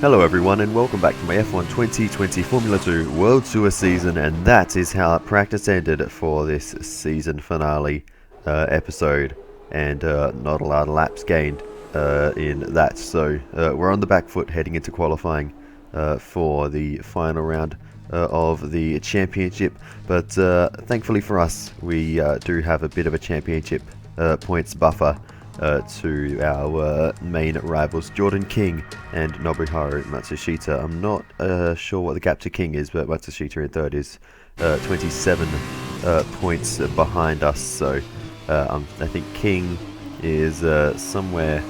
Hello everyone and welcome back to my F1 2020 Formula 2 World Tour season, and that is how practice ended for this season finale episode, and not a lot of laps gained in that, so we're on the back foot heading into qualifying for the final round of the championship, but thankfully for us we do have a bit of a championship points buffer to our main rivals Jordan King and Nobuharu Matsushita. I'm not sure what the gap to King is, but Matsushita in third is 27 points behind us, so I think King is somewhere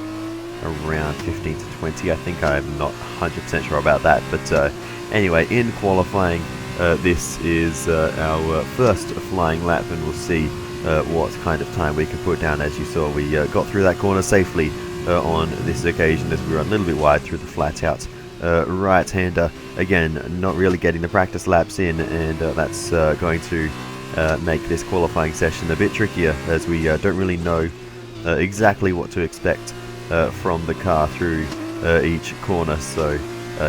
around 15 to 20. I think I'm not 100% sure about that, but anyway, in qualifying, this is our first flying lap, and we'll see what kind of time we can put down. As you saw, we got through that corner safely on this occasion, as we were a little bit wide through the flat out right-hander. Again, not really getting the practice laps in, and that's going to make this qualifying session a bit trickier, as we don't really know exactly what to expect from the car through each corner. So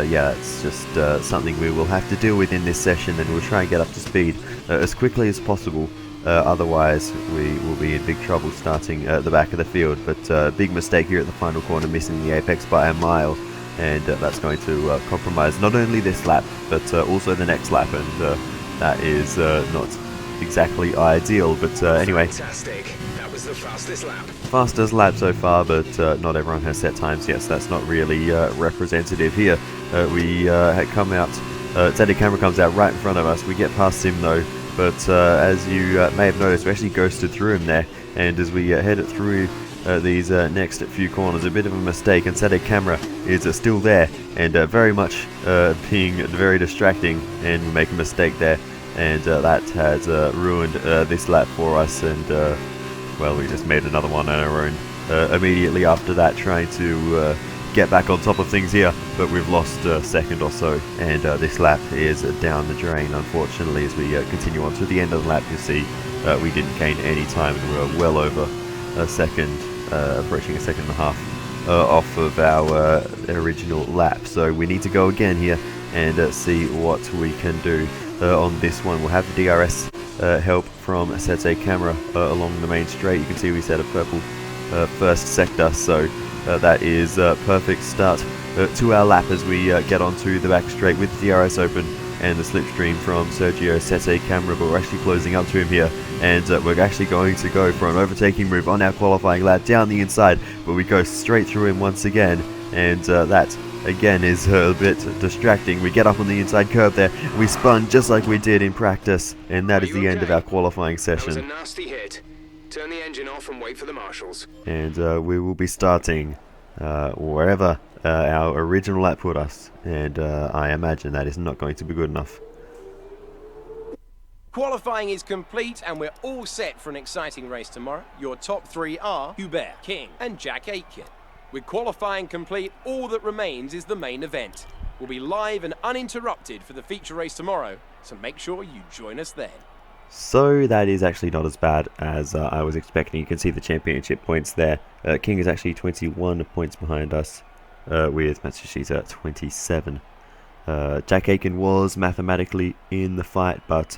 yeah, it's just something we will have to deal with in this session, and we'll try and get up to speed as quickly as possible. Otherwise we will be in big trouble starting at the back of the field. But big mistake here at the final corner, missing the apex by a mile, and that's going to compromise not only this lap but also the next lap, and that is not exactly ideal. But anyway, fantastic. That was the fastest lap so far, but not everyone has set times yet, so that's not really representative here. We had come out, Teddy Camera comes out right in front of us. We get past him though, but as you may have noticed, we actually ghosted through him there, and as we head through these next few corners, a bit of a mistake, and Teddy Camera is still there, and very much being very distracting, and we make a mistake there, and that has ruined this lap for us, and well, we just made another one on our own immediately after that, trying to get back on top of things here, but we've lost a second or so, and this lap is down the drain, unfortunately. As we continue on to the end of the lap, you'll see we didn't gain any time, and we were well over a second, approaching a second and a half off of our original lap. So we need to go again here and see what we can do on this one. We'll have the DRS help from Sete Camera along the main straight. You can see we set a purple first sector, so that is a perfect start to our lap as we get onto the back straight with the DRS open and the slipstream from Sergio Sete Camera. But we're actually closing up to him here, and we're actually going to go for an overtaking move on our qualifying lap down the inside, but we go straight through him once again, and that again is a bit distracting. We get up on the inside curve there, we spun just like we did in practice, and that is the end of our qualifying session. That was a nasty hit. Turn the engine off and wait for the marshals. And we will be starting wherever our original lap put us, and I imagine that is not going to be good enough. Qualifying is complete and we're all set for an exciting race tomorrow. Your top three are Hubert, King and Jack Aitken. With qualifying complete, all that remains is the main event. We'll be live and uninterrupted for the feature race tomorrow, so make sure you join us then. So that is actually not as bad as I was expecting. You can see the championship points there. King is actually 21 points behind us, with Matsushita at 27. Jack Aitken was mathematically in the fight, but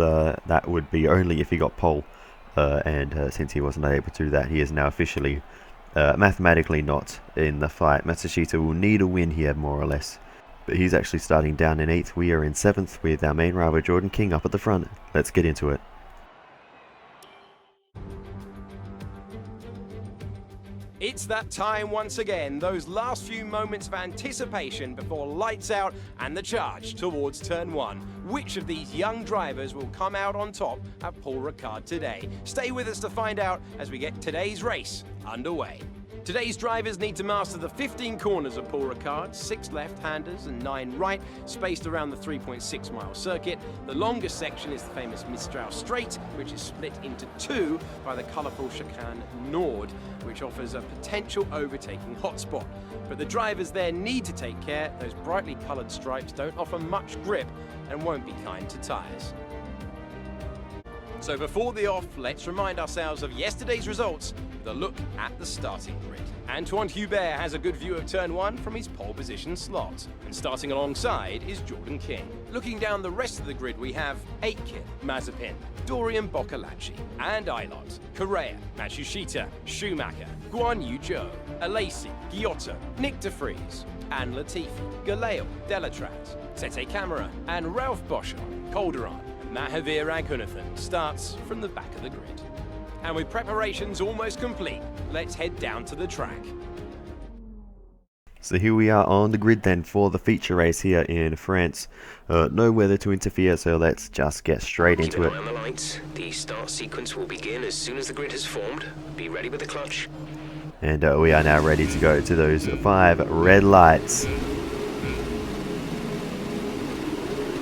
that would be only if he got pole, and since he wasn't able to do that, he is now officially mathematically not in the fight. Matsushita will need a win here, more or less, but he's actually starting down in 8th. We are in 7th with our main rival Jordan King up at the front. Let's get into it. It's that time once again, those last few moments of anticipation before lights out and the charge towards turn 1. Which of these young drivers will come out on top at Paul Ricard today? Stay with us to find out as we get today's race underway. Today's drivers need to master the 15 corners of Paul Ricard, 6 left-handers and 9 right, spaced around the 3.6 mile circuit. The longest section is the famous Mistral Straight, which is split into 2 by the colourful chicane Nord, which offers a potential overtaking hotspot. But the drivers there need to take care. Those brightly coloured stripes don't offer much grip and won't be kind to tyres. So before the off, let's remind ourselves of yesterday's results with a look at the starting grid. Antoine Hubert has a good view of turn 1 from his pole position slot. And starting alongside is Jordan King. Looking down the rest of the grid, we have Aitken, Mazepin, Dorian Boccolacci, and Ilott, Correa, Matsushita, Schumacher, Guan Yu Zhou, Alesi, Giotto, Nick de Vries, and Latifi, Galeo, Delatraz, Tete Camara, and Ralph Boschon, Calderon, and Mahavir Raghunathan starts from the back of the grid. And with preparations almost complete, let's head down to the track. So here we are on the grid then for the feature race here in France. No weather to interfere, so let's just get straight into it. Keep an eye on the lights. The start sequence will begin as soon as the grid has formed. Be ready with the clutch. And we are now ready to go to those 5 red lights.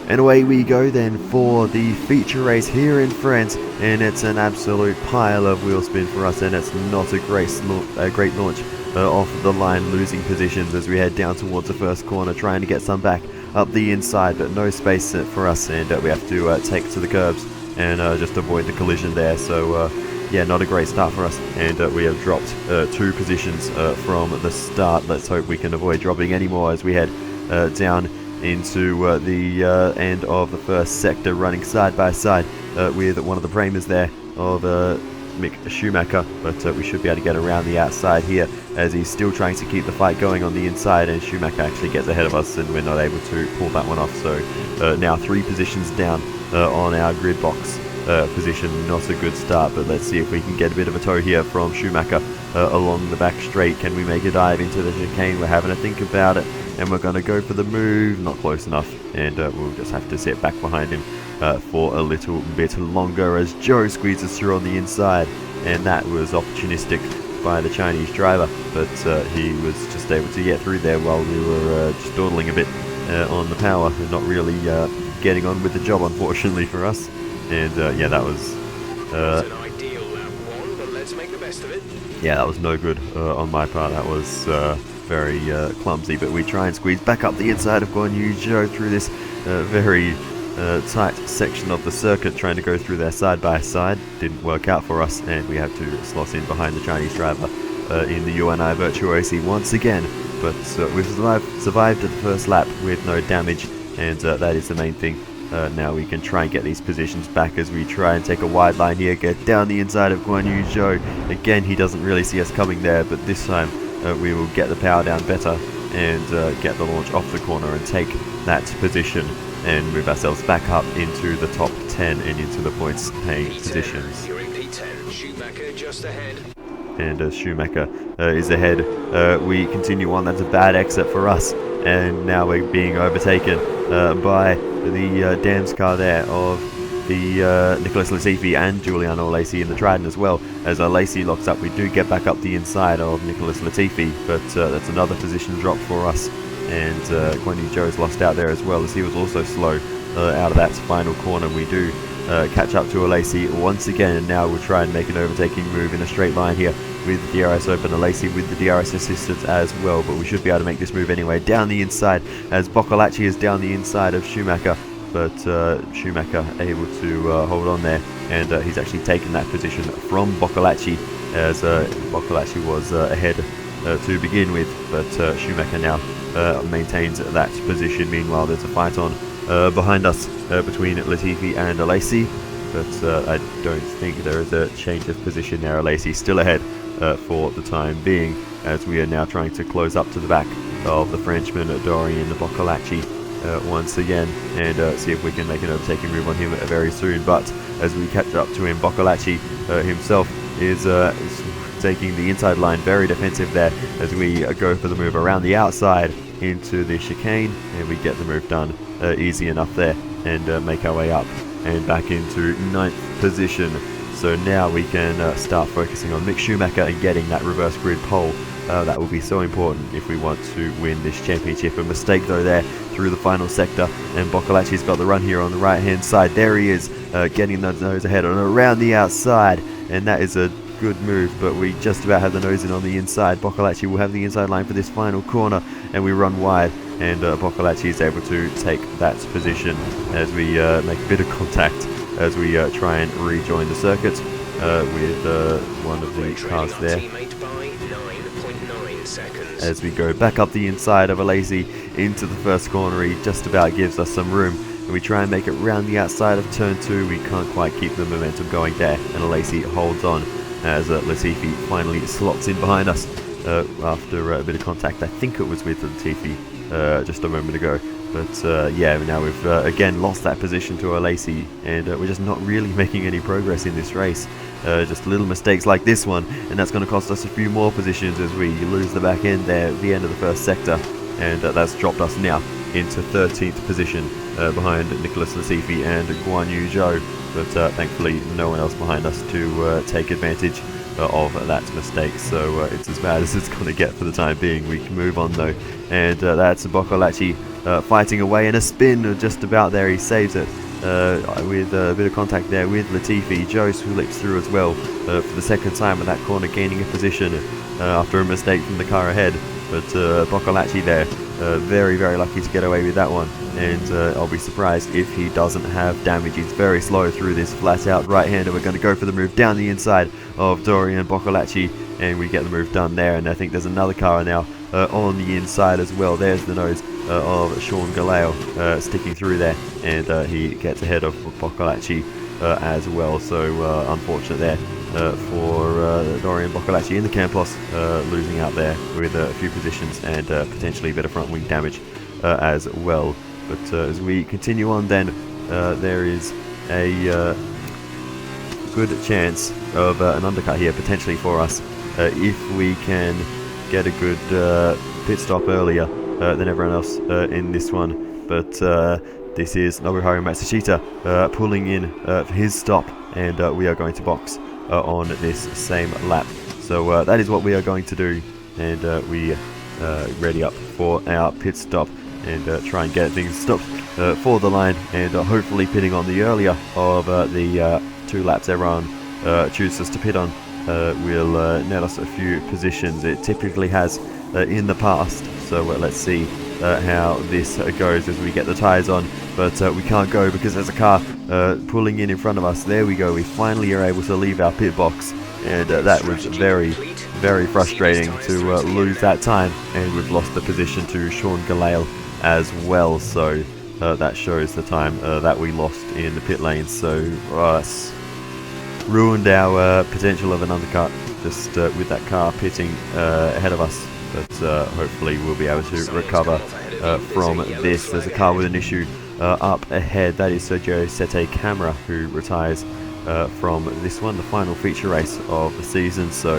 And away we go then for the feature race here in France, and it's an absolute pile of wheel spin for us, and it's not a great launch off the line, losing positions as we head down towards the first corner, trying to get some back up the inside, but no space for us, and we have to take to the curbs and just avoid the collision there. So yeah, not a great start for us, and we have dropped 2 positions from the start. Let's hope we can avoid dropping any more as we head down into the end of the first sector, running side by side with one of the Bremers there of Mick Schumacher, but we should be able to get around the outside here as he's still trying to keep the fight going on the inside, and Schumacher actually gets ahead of us and we're not able to pull that one off. So now 3 positions down on our grid box position. Not a good start, but let's see if we can get a bit of a tow here from Schumacher along the back straight. Can we make a dive into the chicane? We're having to think about it, and we're going to go for the move. Not close enough, and we'll just have to sit back behind him for a little bit longer as Zhou squeezes through on the inside, and that was opportunistic by the Chinese driver, but he was just able to get through there while we were just dawdling a bit on the power and not really getting on with the job, unfortunately for us. And yeah, that was It's an ideal lap 1, but let's make the best of it. yeah, that was no good on my part. That was very clumsy, but we try and squeeze back up the inside of Guan Yu Zhou through this very tight section of the circuit, trying to go through there side by side. Didn't work out for us, and we had to slot in behind the Chinese driver in the UNI Virtuosi once again. But we've survived the first lap with no damage, and that is the main thing. Now we can try and get these positions back as we try and take a wide line here, get down the inside of Guan Yu Zhou. Again, he doesn't really see us coming there, but this time we will get the power down better and get the launch off the corner and take that position and move ourselves back up into the top 10 and into the points paying positions. You're in P10. Schumacher just ahead. And Schumacher is ahead. We continue on. That's a bad exit for us, and now we're being overtaken by the Dams car there of the Nicholas Latifi and Giuliano Alesi in the Trident as well. As Alesi locks up, we do get back up the inside of Nicholas Latifi, but that's another position drop for us. And Guan Yu Zhou's lost out there as well, as he was also slow out of that final corner. We do catch up to Alesi once again, and now we'll try and make an overtaking move in a straight line here with the DRS open. Alesi with the DRS assistance as well, but we should be able to make this move anyway. Down the inside as Boccolacci is down the inside of Schumacher, but Schumacher able to hold on there, and he's actually taken that position from Boccolacci, as Boccolacci was ahead to begin with, but Schumacher now maintains that position. Meanwhile, there's a fight on behind us between Latifi and Alesi, but I don't think there is a change of position there. Alesi still ahead for the time being, as we are now trying to close up to the back of the Frenchman Dorian Boccolacci once again, and see if we can make an overtaking move on him very soon. But as we catch up to him, Boccolacci himself is taking the inside line, very defensive there, as we go for the move around the outside into the chicane, and we get the move done easy enough there, and make our way up and back into 9th position. So now we can start focusing on Mick Schumacher and getting that reverse grid pole. That will be so important if we want to win this championship. A mistake though there through the final sector, and Boccolacci's got the run here on the right hand side. There he is, getting the nose ahead and around the outside, and that is a good move, but we just about have the nose in on the inside. Boccolacci will have the inside line for this final corner, and we run wide, and Boccolacci is able to take that position as we make a bit of contact as we try and rejoin the circuit. with one of the cars there. Teammate by 9.9 seconds. As we go back up the inside of Alesi into the first corner, he just about gives us some room. And we try and make it round the outside of turn 2. We can't quite keep the momentum going there, and Alesi holds on as Latifi finally slots in behind us after a bit of contact. I think it was with Latifi just a moment ago. But yeah, now we've again lost that position to Alesi, and we're just not really making any progress in this race. Just little mistakes like this one, and that's going to cost us a few more positions as we lose the back end there at the end of the first sector, and that's dropped us now into 13th position behind Nicholas Latifi and Guan Yu Zhou. But thankfully no one else behind us to take advantage of that mistake, so it's as bad as it's going to get for the time being. We can move on though, and that's Boccolacci fighting away in a spin just about there. He saves it with a bit of contact there with Latifi. Zhou slips through as well for the second time at that corner, gaining a position after a mistake from the car ahead. But Boccolacci there, very, very lucky to get away with that one, and I'll be surprised if he doesn't have damage. He's very slow through this flat-out right-hander. We're going to go for the move down the inside of Dorian Boccolacci, and we get the move done there. And I think there's another car now on the inside as well. There's the nose of Sean Galeo sticking through there, and he gets ahead of Boccolacci as well. So unfortunate there for Dorian Boccolacci in the Campos, losing out there with a few positions and potentially a bit of front wing damage as well. But as we continue on then, there is a good chance of an undercut here potentially for us if we can get a good pit stop earlier than everyone else in this one. But this is Nobuharu Matsushita pulling in for his stop, and we are going to box on this same lap. So that is what we are going to do, and we ready up for our pit stop and try and get things stopped for the line, and hopefully pitting on the earlier of the 2 laps everyone chooses to pit on will net us a few positions. It typically has in the past, so let's see how this goes as we get the tyres on. But we can't go because there's a car pulling in front of us. There we go, we finally are able to leave our pit box, and that was very, very frustrating to lose that time, and we've lost the position to Sean Galale as well. So that shows the time that we lost in the pit lane. So ruined our potential of an undercut just with that car pitting ahead of us. But hopefully we'll be able to recover from this. There's a car with an issue up ahead. That is Sergio Sete Camera, who retires from this one, the final feature race of the season. So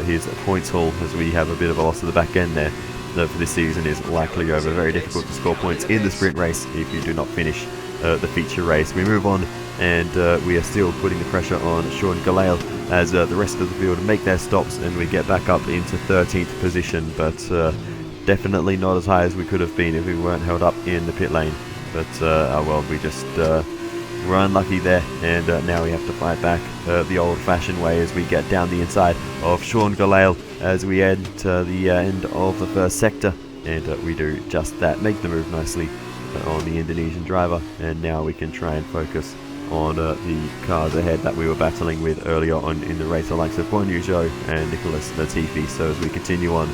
his points haul, as we have a bit of a loss of the back end there for this season, is likely over. Very difficult to score points in the sprint race if you do not finish the feature race. We move on, and we are still putting the pressure on Sean Galale as the rest of the field make their stops, and we get back up into 13th position, but definitely not as high as we could have been if we weren't held up in the pit lane. But well, we just were unlucky there, and now we have to fight back the old-fashioned way as we get down the inside of Sean Galale as we enter the end of the first sector, and we do just that, make the move nicely on the Indonesian driver, and now we can try and focus on the cars ahead that we were battling with earlier on in the race, the likes of Guan Yu Zhou and Nicholas Latifi. So as we continue on,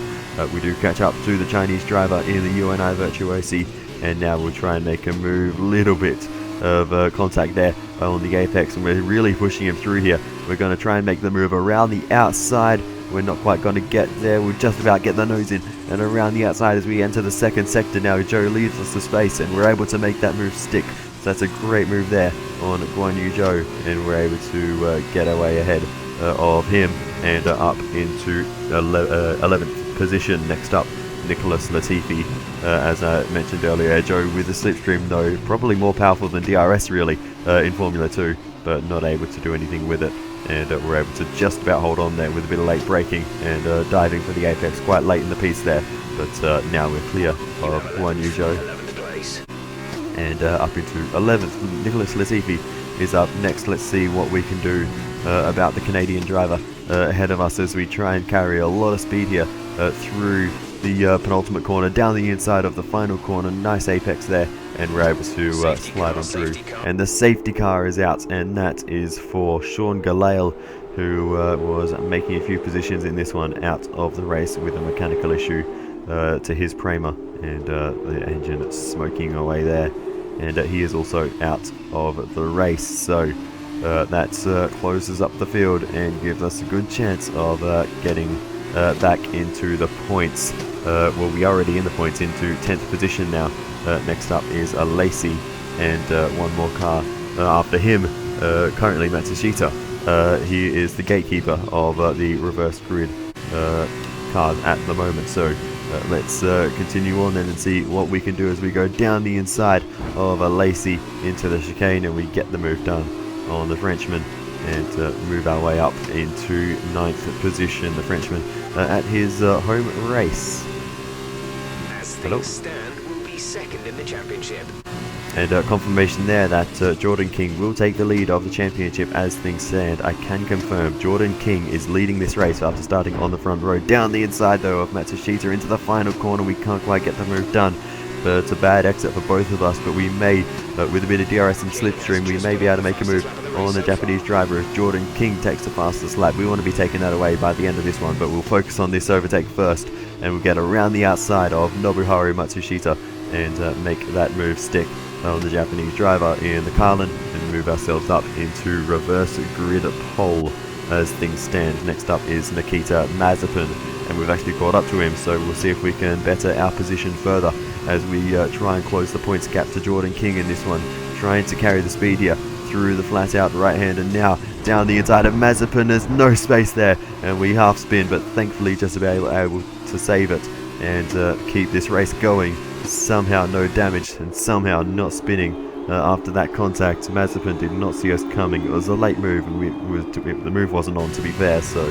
we do catch up to the Chinese driver in the UNI Virtuosi, and now we'll try and make a move, little bit of contact there on the apex, and we're really pushing him through here. We're going to try and make the move around the outside. We're not quite going to get there. We'll just about get the nose in and around the outside as we enter the second sector. Now Zhou leaves us the space, and we're able to make that move stick. So that's a great move there on Guan Yu Zhou, and we're able to get our way ahead of him and up into 11th position. Next up, Nicholas Latifi. As I mentioned earlier, Zhou with the slipstream, though probably more powerful than DRS really in Formula 2, but not able to do anything with it. And we're able to just about hold on there with a bit of late braking and diving for the apex quite late in the piece there. But now we're clear of Guan Yu Zhou. And up into 11th, Nicholas Latifi is up next. Let's see what we can do about the Canadian driver ahead of us as we try and carry a lot of speed here through the penultimate corner, down the inside of the final corner. Nice apex there, and we're able to slide on through. And the safety car is out, and that is for Sean Galale, who was making a few positions in this one out of the race with a mechanical issue to his Prema, and the engine smoking away there, and he is also out of the race. So that closes up the field and gives us a good chance of getting back into the points. Well, we are already in the points, into 10th position now. Next up is Lacey, and one more car after him, currently Matsushita. He is the gatekeeper of the reverse grid cars at the moment. So let's continue on then and see what we can do as we go down the inside of Lacey into the chicane, and we get the move done on the Frenchman and move our way up into 9th position. The Frenchman at his home race. As things stand, will be second in the championship. And confirmation there that Jordan King will take the lead of the championship as things stand. I can confirm Jordan King is leading this race after starting on the front row. Down the inside though of Matsushita into the final corner. We can't quite get the move done. But it's a bad exit for both of us, but we may, with a bit of DRS and slipstream, we may be able to make a move on the Japanese driver as Jordan King takes the fastest lap. We want to be taking that away by the end of this one, but we'll focus on this overtake first, and we'll get around the outside of Nobuharu Matsushita and make that move stick on the Japanese driver in the Carlin, and move ourselves up into reverse grid pole as things stand. Next up is Nikita Mazepin, and we've actually caught up to him, so we'll see if we can better our position further as we try and close the points gap to Jordan King in this one, trying to carry the speed here through the flat out right hand, and now down the inside of Mazepin. There's no space there, and we half spin, but thankfully just about able to save it and keep this race going. Somehow no damage and somehow not spinning after that contact. Mazepin did not see us coming. It was a late move, and the move wasn't on, to be fair, so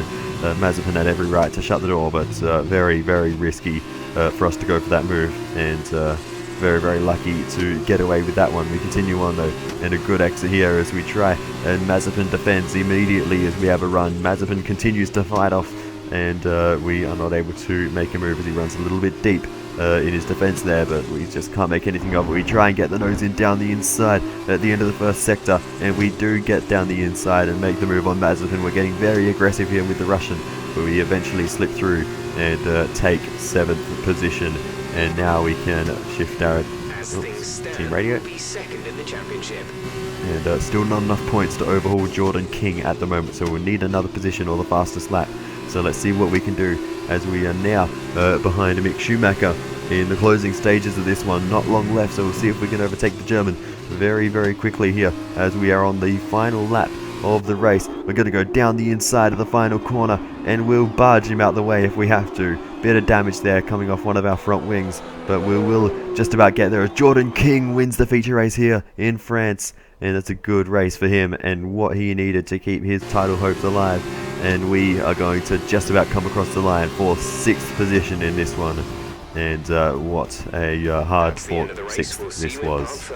Mazepin had every right to shut the door, but very, very risky for us to go for that move, and very, very lucky to get away with that one. We continue on though, and a good exit here as we try, and Mazepin defends immediately as we have a run. Mazepin continues to fight off, and we are not able to make a move as he runs a little bit deep in his defense there, but we just can't make anything of it. We try and get the nose in down the inside at the end of the first sector, and we do get down the inside and make the move on Mazepin. We're getting very aggressive here with the Russian, but we eventually slip through and take 7th position, and now we can shift our team radio. Be second in the championship. And still not enough points to overhaul Jordan King at the moment, so we'll need another position or the fastest lap. So let's see what we can do as we are now behind Mick Schumacher in the closing stages of this one. Not long left, so we'll see if we can overtake the German very, very quickly here as we are on the final lap of the race. We're going to go down the inside of the final corner, and we'll barge him out the way if we have to. Bit of damage there coming off one of our front wings, but we will just about get there as Jordan King wins the feature race here in France, and it's a good race for him and what he needed to keep his title hopes alive. And we are going to just about come across the line for 6th position in this one, and what a hard fought 6th this was.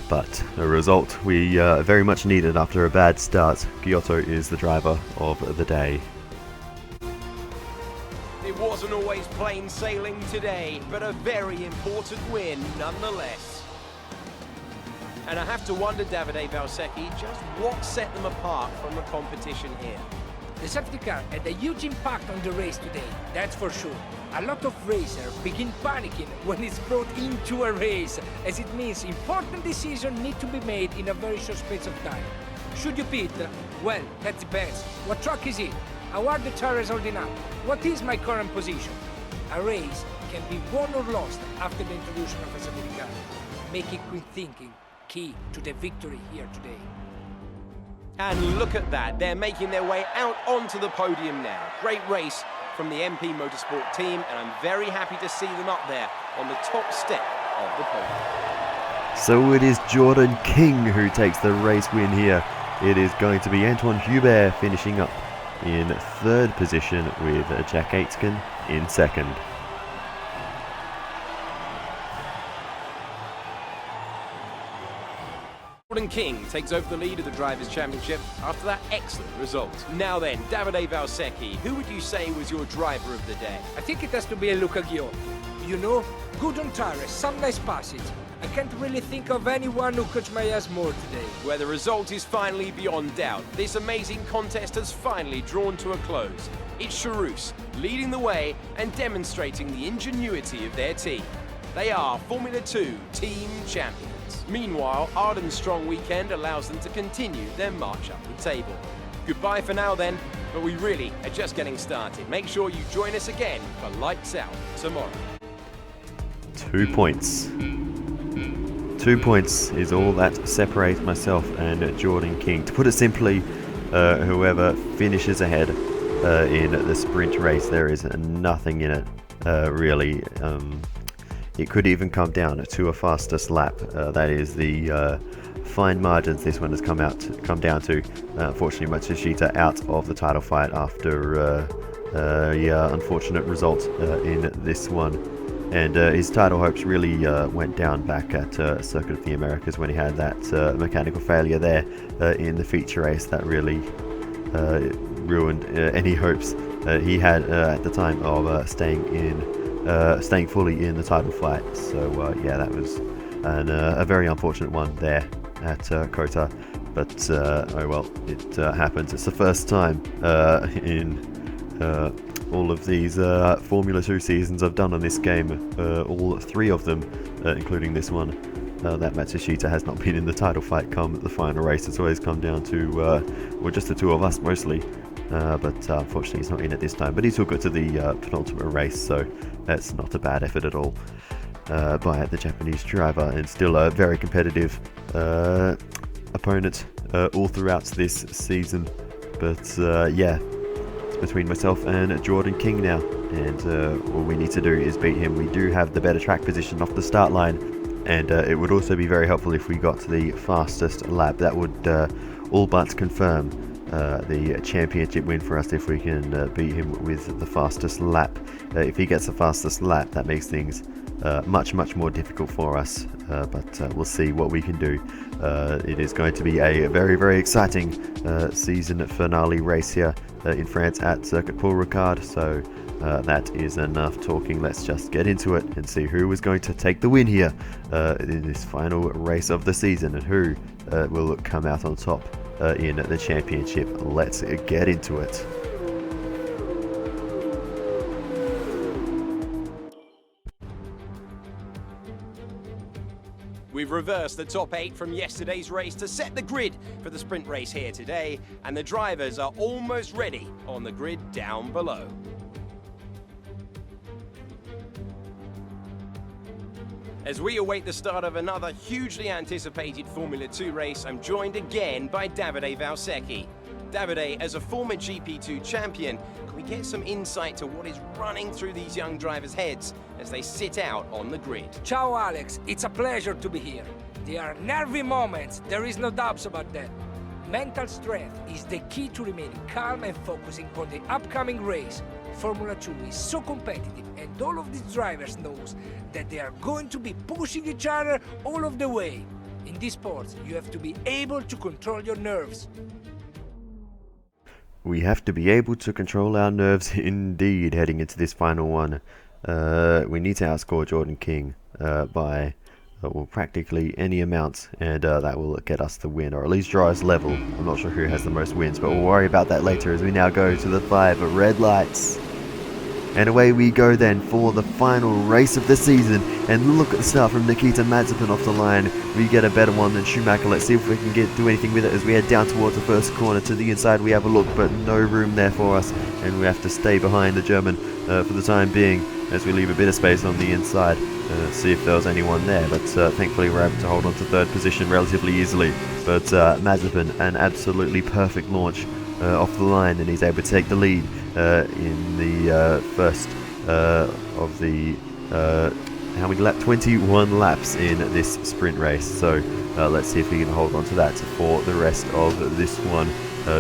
But a result we very much needed after a bad start. Giotto is the driver of the day. It wasn't always plain sailing today, but a very important win nonetheless. And I have to wonder, Davide Valsecchi, just what set them apart from the competition here. The safety car had a huge impact on the race today, that's for sure. A lot of racers begin panicking when it's brought into a race, as it means important decisions need to be made in a very short space of time. Should you pit? Well, that depends. What track is it? How are the tires holding up? What is my current position? A race can be won or lost after the introduction of a safety car. Making quick thinking key to the victory here today. And look at that, they're making their way out onto the podium now. Great race from the MP Motorsport team, and I'm very happy to see them up there on the top step of the podium. So it is Jordan King who takes the race win here. It is going to be Antoine Hubert finishing up in 3rd position with Jack Aitken in 2nd. Jordan King takes over the lead of the Drivers' Championship after that excellent result. Now then, Davide Valsecchi, who would you say was your driver of the day? I think it has to be a Luca Ghiotto. You know, good on tires, some nice passes. I can't really think of anyone who could my ass more today. Where the result is finally beyond doubt. This amazing contest has finally drawn to a close. It's Charouz leading the way and demonstrating the ingenuity of their team. They are Formula 2 team champions. Meanwhile, Arden's strong weekend allows them to continue their march up the table. Goodbye for now then, but we really are just getting started. Make sure you join us again for Lights Out tomorrow. 2 points. 2 points is all that separates myself and Jordan King. To put it simply, whoever finishes ahead in the sprint race, there is nothing in it, really. It could even come down to a fastest lap. That is the fine margins this one has come down to. Unfortunately, Matsushita out of the title fight after a unfortunate result in this one. And his title hopes really went down back at Circuit of the Americas when he had that mechanical failure there in the feature race that really ruined any hopes he had at the time of staying fully in the title fight. So yeah, that was a very unfortunate one there at Kota. But oh well, it happens. It's the first time in all of these Formula 2 seasons I've done on this game, all 3 of them, including this one, that Matsushita has not been in the title fight come the final race. It's always come down to, well, just the 2 of us mostly, but unfortunately he's not in it this time. But he took it to the penultimate race, so that's not a bad effort at all by the Japanese driver, and still a very competitive opponent all throughout this season. But yeah, between myself and Jordan King now, and all we need to do is beat him. We do have the better track position off the start line, and it would also be very helpful if we got the fastest lap. That would all but confirm the championship win for us if we can beat him with the fastest lap. If he gets the fastest lap, that makes things much more difficult for us, but we'll see what we can do. It is going to be a very exciting season finale race here in France at Circuit Paul Ricard, so that is enough talking. Let's just get into it and see who is going to take the win here in this final race of the season, and who will come out on top in the championship. Let's get into it. We've reversed the top 8 from yesterday's race to set the grid for the sprint race here today, and the drivers are almost ready on the grid down below. As we await the start of another hugely anticipated Formula 2 race, I'm joined again by Davide Valsecchi. Davide, as a former GP2 champion, can we get some insight to what is running through these young drivers' heads as they sit out on the grid? Ciao Alex, it's a pleasure to be here. There are nervy moments, there is no doubts about that. Mental strength is the key to remaining calm and focusing on the upcoming race. Formula 2 is so competitive, and all of these drivers knows that they are going to be pushing each other all of the way. In this sport, you have to be able to control your nerves. We have to be able to control our nerves indeed heading into this final one. We need to outscore Jordan King by well, practically any amount, and that will get us the win, or at least draw us level. I'm not sure who has the most wins, but we'll worry about that later as we now go to the 5 red lights. And away we go then for the final race of the season. And look at the start from Nikita Mazepin off the line. We get a better one than Schumacher. Let's see if we can do anything with it as we head down towards the first corner. To the inside we have a look, but no room there for us. And we have to stay behind the German for the time being as we leave a bit of space on the inside. See if there was anyone there, but thankfully we're able to hold on to 3rd position relatively easily. But Mazepin, an absolutely perfect launch off the line, and he's able to take the lead in the first of the how many laps? 21 laps in this sprint race. So let's see if we can hold on to that for the rest of this one.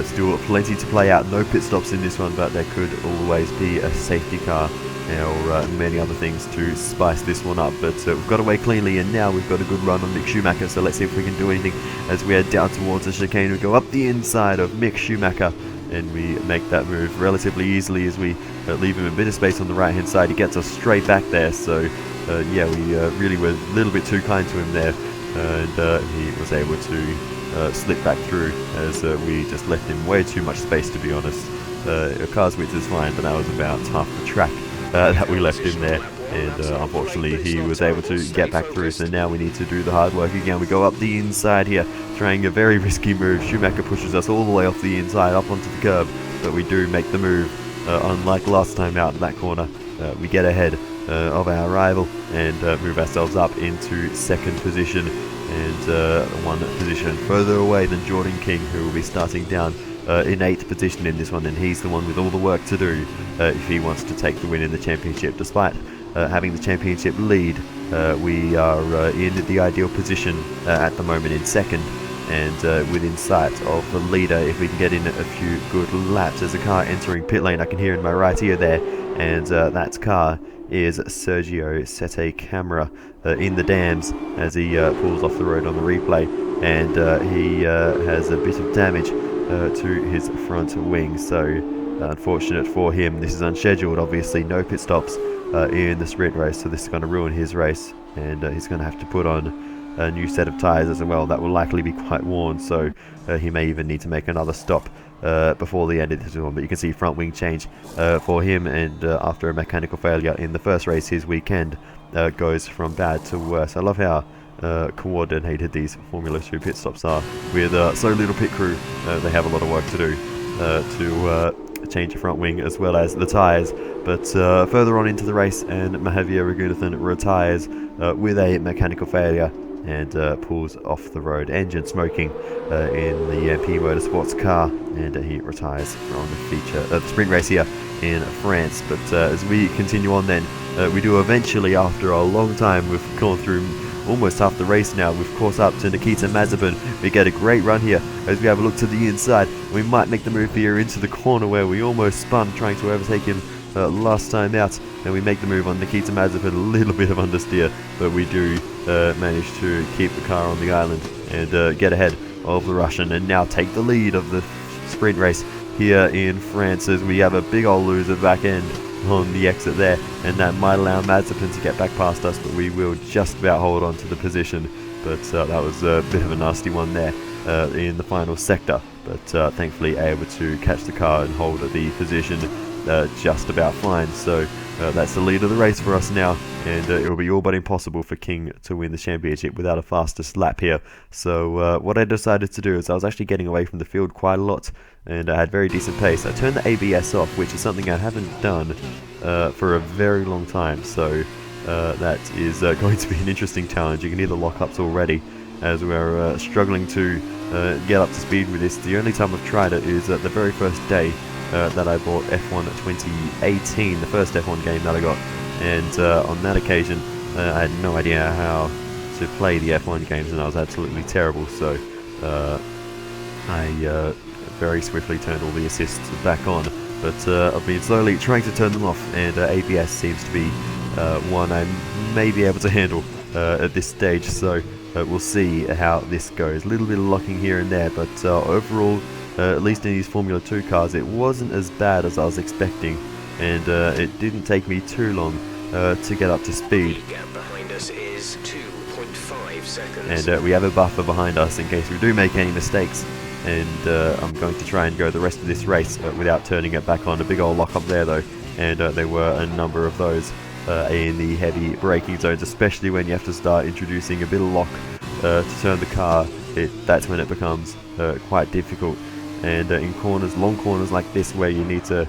Still plenty to play out. No pit stops in this one, but there could always be a safety car or many other things to spice this one up. But we've got away cleanly, and now we've got a good run on Mick Schumacher, so let's see if we can do anything as we head down towards the chicane. We go up the inside of Mick Schumacher, and we make that move relatively easily as we leave him a bit of space on the right hand side. He gets us straight back there, so yeah, we really were a little bit too kind to him there, and he was able to slip back through as we just left him way too much space, to be honest. A car's width is fine, but that was about half the track that we left him there, and unfortunately he was able to get back through. So now we need to do the hard work again. We go up the inside here, trying a very risky move. Schumacher pushes us all the way off the inside up onto the curb, but we do make the move. Unlike last time out in that corner, we get ahead of our rival and move ourselves up into second position, and one position further away than Jordan King, who will be starting down in 8th position in this one, and he's the one with all the work to do if he wants to take the win in the championship. Despite having the championship lead, we are in the ideal position at the moment in second, and within sight of the leader if we can get in a few good laps. There's a car entering pit lane, I can hear in my right ear there, and that car is Sergio Sette Camara in the dams as he pulls off the road on the replay, and he has a bit of damage to his front wing, so unfortunate for him. This is unscheduled, obviously, no pit stops in the sprint race, so this is going to ruin his race, and he's going to have to put on a new set of tyres as well that will likely be quite worn, so he may even need to make another stop before the end of this one. But you can see front wing change for him, and after a mechanical failure in the first race, his weekend goes from bad to worse. I love how coordinated these Formula 2 pit stops are. With so little pit crew, they have a lot of work to do to change the front wing as well as the tyres. But further on into the race, and Mahavir Raghunathan retires with a mechanical failure and pulls off the road, engine smoking in the MP Motorsports car, and he retires from the sprint race here in France. But as we continue on then, we do eventually, after a long time, we've gone through almost half the race now, we've caught up to Nikita Mazepin. We get a great run here as we have a look to the inside. We might make the move here into the corner where we almost spun trying to overtake him last time out, and we make the move on Nikita Mazepin. A little bit of understeer, but we do manage to keep the car on the island and get ahead of the Russian, and now take the lead of the sprint race here in France as we have a big old loser back end on the exit there, and that might allow Mazepin to get back past us, but we will just about hold on to the position. But that was a bit of a nasty one there in the final sector, but thankfully able to catch the car and hold the position just about fine. So that's the lead of the race for us now, and it will be all but impossible for King to win the championship without a fastest lap here. So what I decided to do is, I was actually getting away from the field quite a lot, and I had very decent pace. I turned the ABS off, which is something I haven't done for a very long time, so that is going to be an interesting challenge. You can hear the lockups already as we're struggling to get up to speed with this. The only time I've tried it is the very first day that I bought F1 2018, the first F1 game that I got, and on that occasion I had no idea how to play the F1 games, and I was absolutely terrible, so I very swiftly turned all the assists back on. But I've been slowly trying to turn them off, and ABS seems to be one I may be able to handle at this stage, so we'll see how this goes. A little bit of locking here and there, but overall, at least in these Formula 2 cars, it wasn't as bad as I was expecting, and it didn't take me too long to get up to speed. The gap behind us is 2.5 seconds. And we have a buffer behind us in case we do make any mistakes, and I'm going to try and go the rest of this race without turning it back on. A big old lock up there though, and there were a number of those in the heavy braking zones, especially when you have to start introducing a bit of lock to turn the car. That's when it becomes quite difficult. And in corners, long corners like this, where you need to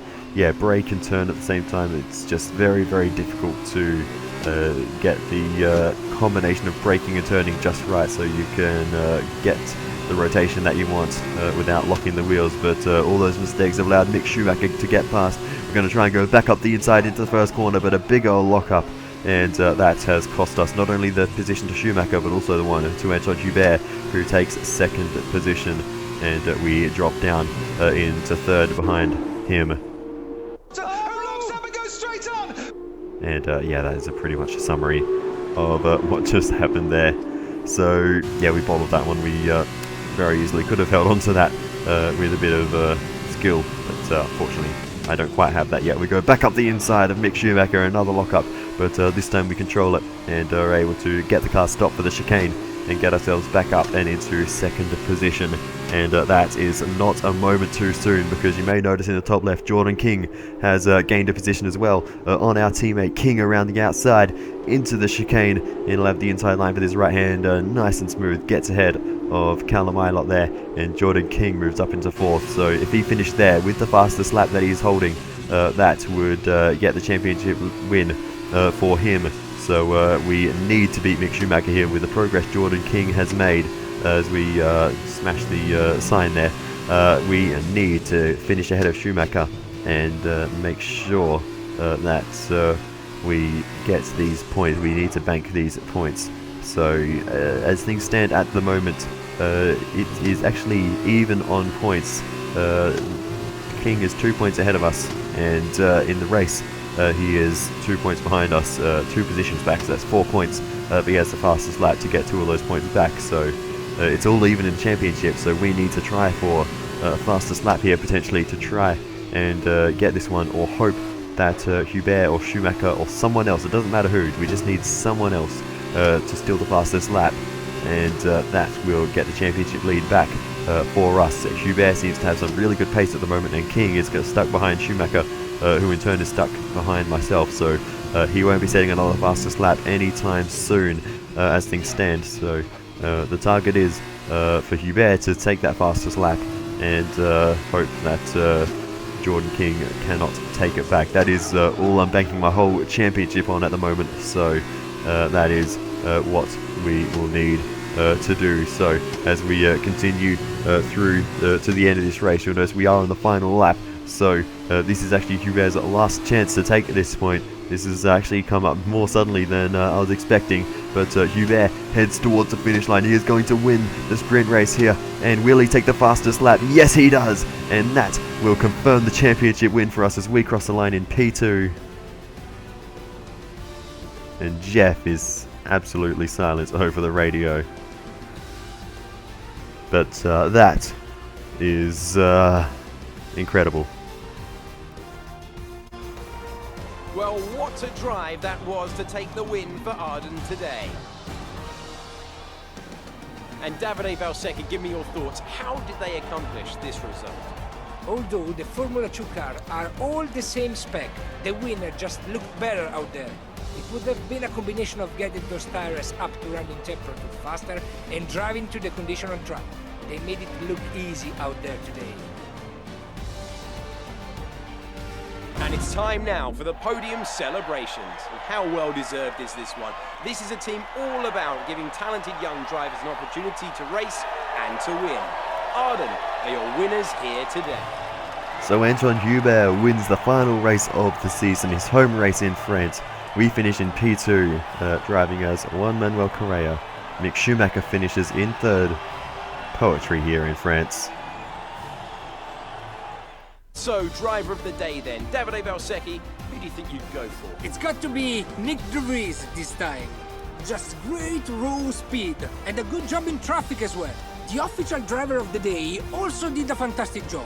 brake and turn at the same time, it's just very, very difficult to get the combination of braking and turning just right, so you can get the rotation that you want without locking the wheels. But all those mistakes have allowed Mick Schumacher to get past. We're going to try and go back up the inside into the first corner, but a big old lock up, and that has cost us not only the position to Schumacher, but also the one to Anton Hubert, who takes second position, and we drop down into third behind him. And yeah, that is pretty much a summary of what just happened there. So yeah, we bottled that one. We very easily could have held on to that with a bit of skill, but unfortunately I don't quite have that yet. We go back up the inside of Mick Schumacher, another lockup, but this time we control it and are able to get the car stopped for the chicane and get ourselves back up and into second position. And that is not a moment too soon, because you may notice in the top left Jordan King has gained a position as well on our teammate King around the outside into the chicane, and he'll have the inside line for this right hand nice and smooth, gets ahead of Callum Ilott there, and Jordan King moves up into fourth. So if he finished there with the fastest lap that he's holding, that would get the championship win for him. So we need to beat Mick Schumacher here with the progress Jordan King has made. As we smash the sign there, we need to finish ahead of Schumacher and make sure that we get these points. We need to bank these points. So as things stand at the moment, it is actually even on points. King is 2 points ahead of us, and in the race he is 2 points behind us, 2 positions back, so that's 4 points, but he has the fastest lap to get 2 of those points back. So it's all even in the championship, so we need to try for a fastest lap here potentially to try and get this one, or hope that Hubert or Schumacher or someone else, it doesn't matter who, we just need someone else to steal the fastest lap, and that will get the championship lead back for us. Hubert seems to have some really good pace at the moment, and King is stuck behind Schumacher, who in turn is stuck behind myself, so he won't be setting another fastest lap anytime soon as things stand. So the target is for Hubert to take that fastest lap and hope that Jordan King cannot take it back. That is all I'm banking my whole championship on at the moment, so that is what we will need to do. So as we continue through to the end of this race, you'll notice we are on the final lap. So this is actually Hubert's last chance to take at this point. This has actually come up more suddenly than I was expecting, but Hubert heads towards the finish line. He is going to win the sprint race here, and will he take the fastest lap? Yes, he does, and that will confirm the championship win for us as we cross the line in P2. And Jeff is absolutely silent over the radio, but that is incredible. Well, what a drive that was to take the win for Arden today. And Davide Valsecchi, give me your thoughts. How did they accomplish this result? Although the Formula 2 cars are all the same spec, the winner just looked better out there. It would have been a combination of getting those tires up to running temperature faster and driving to the condition on track. They made it look easy out there today. And it's time now for the podium celebrations. And how well deserved is this one? This is a team all about giving talented young drivers an opportunity to race and to win. Arden are your winners here today. So Antoine Hubert wins the final race of the season, his home race in France. We finish in P2, driving as Juan Manuel Correa. Mick Schumacher finishes in third. Poetry here in France. So, driver of the day then, Davide Valsecchi, who do you think you'd go for? It's got to be Nick De Vries this time. Just great raw speed and a good job in traffic as well. The official driver of the day also did a fantastic job.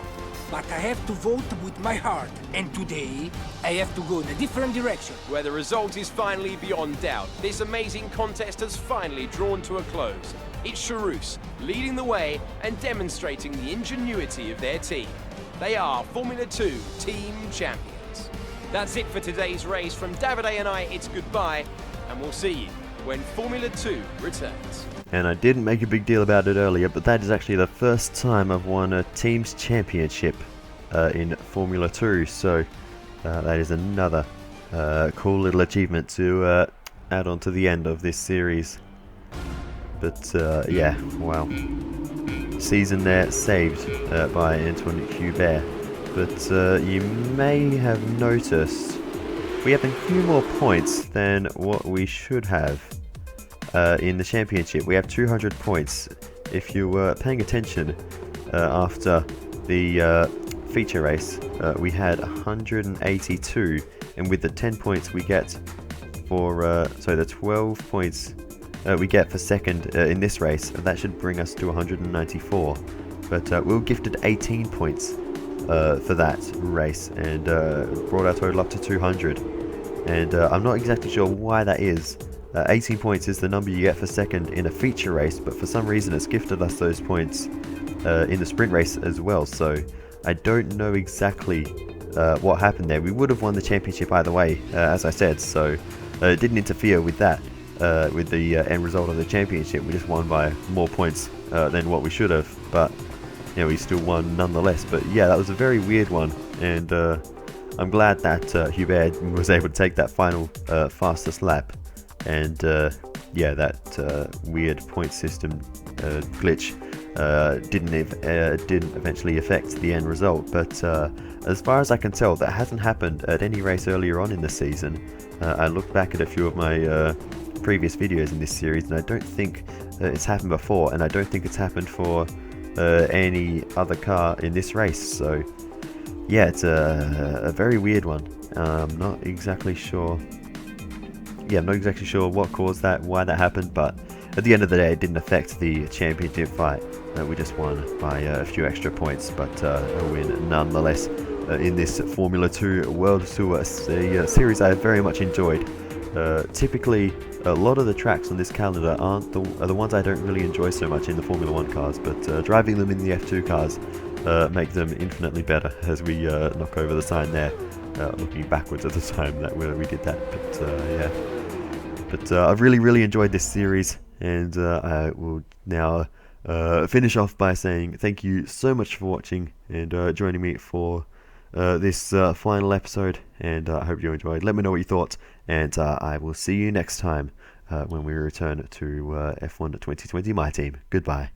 But I have to vote with my heart, and today I have to go in a different direction. Where the result is finally beyond doubt. This amazing contest has finally drawn to a close. It's Charouz leading the way and demonstrating the ingenuity of their team. They are Formula 2 team champions. That's it for today's race. From Davide and I, it's goodbye, and we'll see you when Formula 2 returns. And I didn't make a big deal about it earlier, but that is actually the first time I've won a team's championship in Formula 2, so that is another cool little achievement to add on to the end of this series. But yeah, wow. Season there saved by Antoine Hubert. But you may have noticed we have a few more points than what we should have in the championship. We have 200 points. If you were paying attention after the feature race, we had 182 and with the 10 points we get for the 12 points we get for second in this race, that should bring us to 194. But we were gifted 18 points for that race, and brought our total up to 200. And I'm not exactly sure why that is. 18 points is the number you get for second in a feature race, but for some reason it's gifted us those points in the sprint race as well. So I don't know exactly what happened there. We would have won the championship either way, as I said, so it didn't interfere with that, with the end result of the championship. We just won by more points than what we should have, but you know, we still won nonetheless. But yeah, that was a very weird one, and I'm glad that Hubert was able to take that final fastest lap, and yeah, that weird point system glitch didn't eventually affect the end result. But as far as I can tell, that hasn't happened at any race earlier on in the season. I looked back at a few of my previous videos in this series, and I don't think it's happened before, and I don't think it's happened for any other car in this race. So yeah, it's a very weird one. I'm not exactly sure. Yeah, I'm not exactly sure what caused that, why that happened, but at the end of the day, it didn't affect the championship fight. We just won by a few extra points, but a win nonetheless in this Formula 2 World Tour series I very much enjoyed. Typically, a lot of the tracks on this calendar are the ones I don't really enjoy so much in the Formula 1 cars, but driving them in the F2 cars make them infinitely better, as we knock over the sign there, looking backwards at the time that we did that. But yeah, but I've really enjoyed this series, and I will now finish off by saying thank you so much for watching and joining me for this final episode, and I hope you enjoyed. Let me know what you thought, and I will see you next time when we return to F1 2020 My Team. Goodbye.